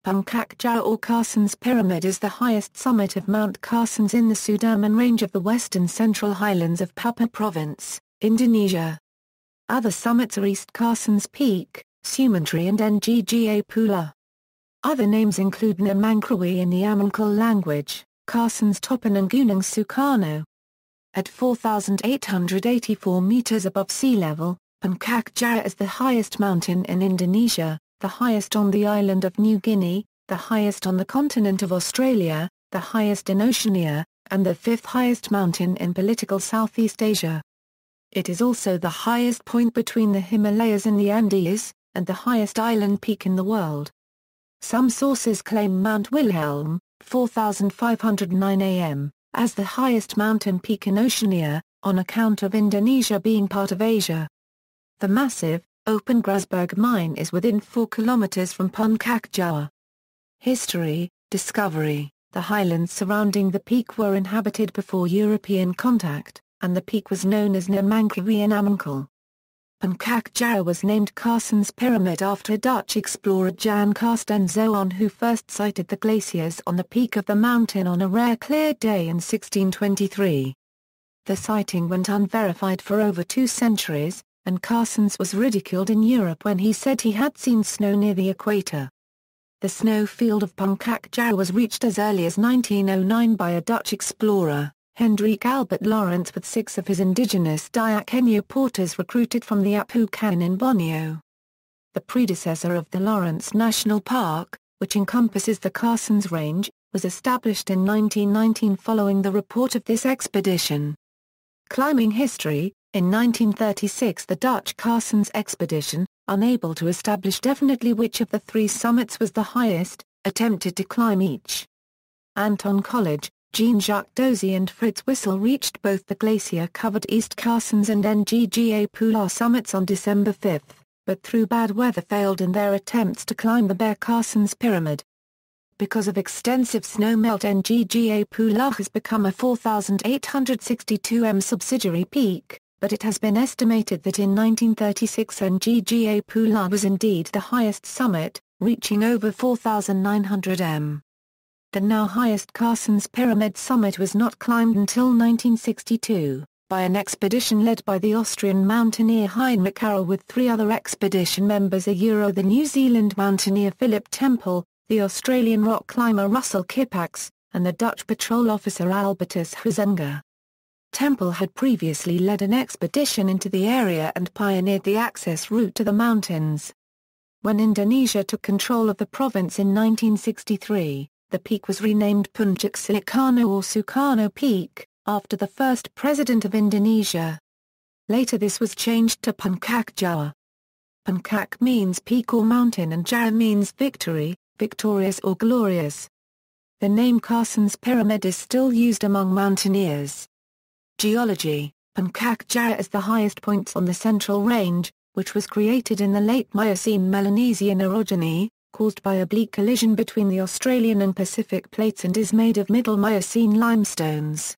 Puncak Jaya or Carstensz Pyramid is the highest summit of Mount Carstensz in the Sudirman Range of the western central highlands of Papua Province, Indonesia. Other summits are East Carstensz Peak, Sumantri and Ngga Pulu. Other names include Nemangkawi in the Amungkal language, Carstensz Toppen and Gunung Sukarno. At 4,884 meters above sea level, Puncak Jaya is the highest mountain in Indonesia, the highest on the island of New Guinea, the highest on the continent of Australia, the highest in Oceania, and the fifth highest mountain in political Southeast Asia. It is also the highest point between the Himalayas and the Andes, and the highest island peak in the world. Some sources claim Mount Wilhelm, 4,509 am, as the highest mountain peak in Oceania, on account of Indonesia being part of Asia. The massive, open Grasberg mine is within 4 kilometers from Puncak Jaya. History, discovery. The highlands surrounding the peak were inhabited before European contact, and the peak was known as Nemangkawi and Amungkal. Puncak Jaya was named Carstensz Pyramid after a Dutch explorer Jan Carstensz who first sighted the glaciers on the peak of the mountain on a rare clear day in 1623. The sighting went unverified for over 2 centuries, and Carstensz was ridiculed in Europe when he said he had seen snow near the equator. The snow field of Puncak Jaya was reached as early as 1909 by a Dutch explorer, Hendrik Albert Lawrence, with 6 of his indigenous Dayak Enu porters recruited from the Apu Canyon in Borneo. The predecessor of the Lawrence National Park, which encompasses the Carstensz Range, was established in 1919 following the report of this expedition. Climbing history. In 1936 the Dutch Carstensz expedition, unable to establish definitely which of the 3 summits was the highest, attempted to climb each. Anton College, Jean-Jacques Dozy and Fritz Wissel reached both the glacier-covered East Carstensz and Ngga Pulu summits on December 5, but through bad weather failed in their attempts to climb the bare Carstensz Pyramid. Because of extensive snowmelt, Ngga Pulu has become a 4,862 m subsidiary peak, but it has been estimated that in 1936 Ngga Pulu was indeed the highest summit, reaching over 4,900 m. The now highest Carstensz Pyramid summit was not climbed until 1962, by an expedition led by the Austrian mountaineer Heinrich Harel with 3 other expedition members, the New Zealand mountaineer Philip Temple, the Australian rock climber Russell Kippax, and the Dutch patrol officer Albertus Huizenga. Temple had previously led an expedition into the area and pioneered the access route to the mountains. When Indonesia took control of the province in 1963, the peak was renamed Puncak Sukarno or Sukarno Peak, after the first president of Indonesia. Later this was changed to Puncak Jaya. Puncak means peak or mountain and Jaya means victory, victorious or glorious. The name Carstensz Pyramid is still used among mountaineers. Geology. Puncak Jaya is the highest point on the Central Range, which was created in the late Miocene Melanesian orogeny, caused by oblique collision between the Australian and Pacific plates, and is made of Middle Miocene limestones.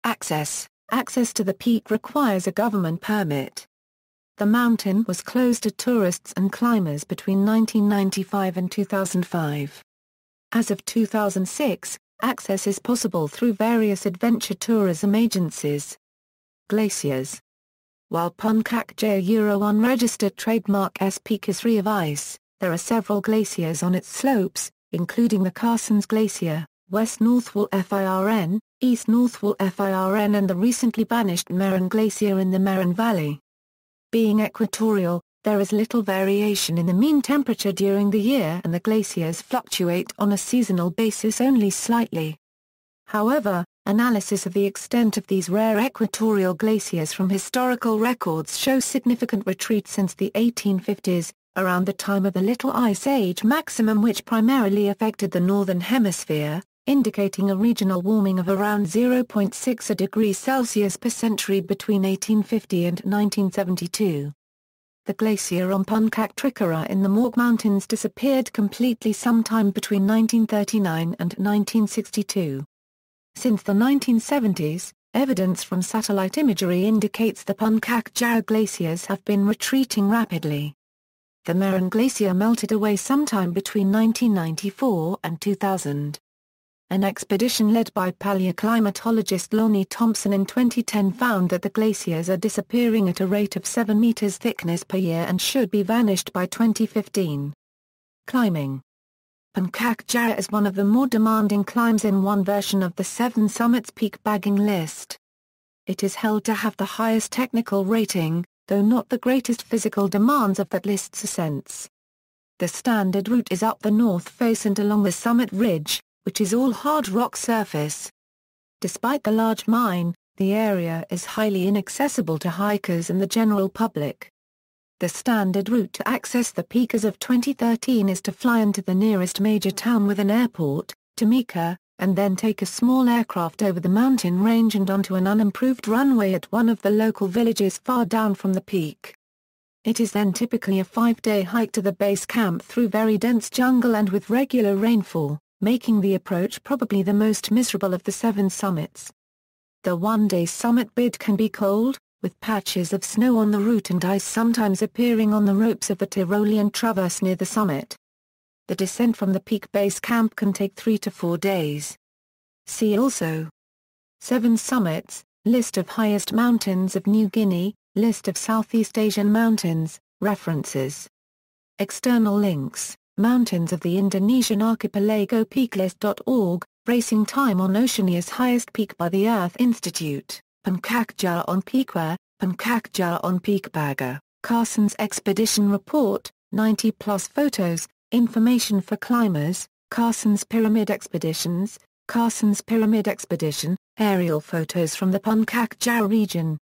Access. Access to the peak requires a government permit. The mountain was closed to tourists and climbers between 1995 and 2005. As of 2006, access is possible through various adventure tourism agencies. Glaciers. While Puncak Jaya unregistered trademark Peak is free of ice, there are several glaciers on its slopes, including the Carstensz Glacier, West Northwall Firn, East Northwall Firn and the recently banished Meron Glacier in the Meron Valley. Being equatorial, there is little variation in the mean temperature during the year and the glaciers fluctuate on a seasonal basis only slightly. However, analysis of the extent of these rare equatorial glaciers from historical records shows significant retreat since the 1850s, around the time of the Little Ice Age maximum, which primarily affected the northern hemisphere, indicating a regional warming of around 0.6 degrees Celsius per century between 1850 and 1972. The glacier on Puncak Trikara in the Mork Mountains disappeared completely sometime between 1939 and 1962. Since the 1970s, evidence from satellite imagery indicates the Puncak Jaya glaciers have been retreating rapidly. The Meron Glacier melted away sometime between 1994 and 2000. An expedition led by paleoclimatologist Lonnie Thompson in 2010 found that the glaciers are disappearing at a rate of 7 meters thickness per year and should be vanished by 2015. Climbing. Puncak Jaya is one of the more demanding climbs in one version of the 7 Summits peak bagging list. It is held to have the highest technical rating, though not the greatest physical demands of that list's ascents. The standard route is up the north face and along the summit ridge, which is all hard rock surface. Despite the large mine, the area is highly inaccessible to hikers and the general public. The standard route to access the peak as of 2013 is to fly into the nearest major town with an airport, Timika, and then take a small aircraft over the mountain range and onto an unimproved runway at one of the local villages far down from the peak. It is then typically a 5-day hike to the base camp through very dense jungle and with regular rainfall, making the approach probably the most miserable of the 7 summits. The one-day summit bid can be cold, with patches of snow on the route and ice sometimes appearing on the ropes of the Tyrolean traverse near the summit. The descent from the peak base camp can take 3 to 4 days. See also: 7 summits, list of highest mountains of New Guinea, list of Southeast Asian mountains, references. External links: Mountains of the Indonesian Archipelago Peaklist.org, Racing Time on Oceania's Highest Peak by the Earth Institute, Puncak Jaya on Peakware, Puncak Jaya on Peak Bagger, Carstensz Expedition Report, 90-plus photos, information for climbers, Carstensz Pyramid Expeditions, Carstensz Pyramid Expedition, aerial photos from the Puncak Jaya region.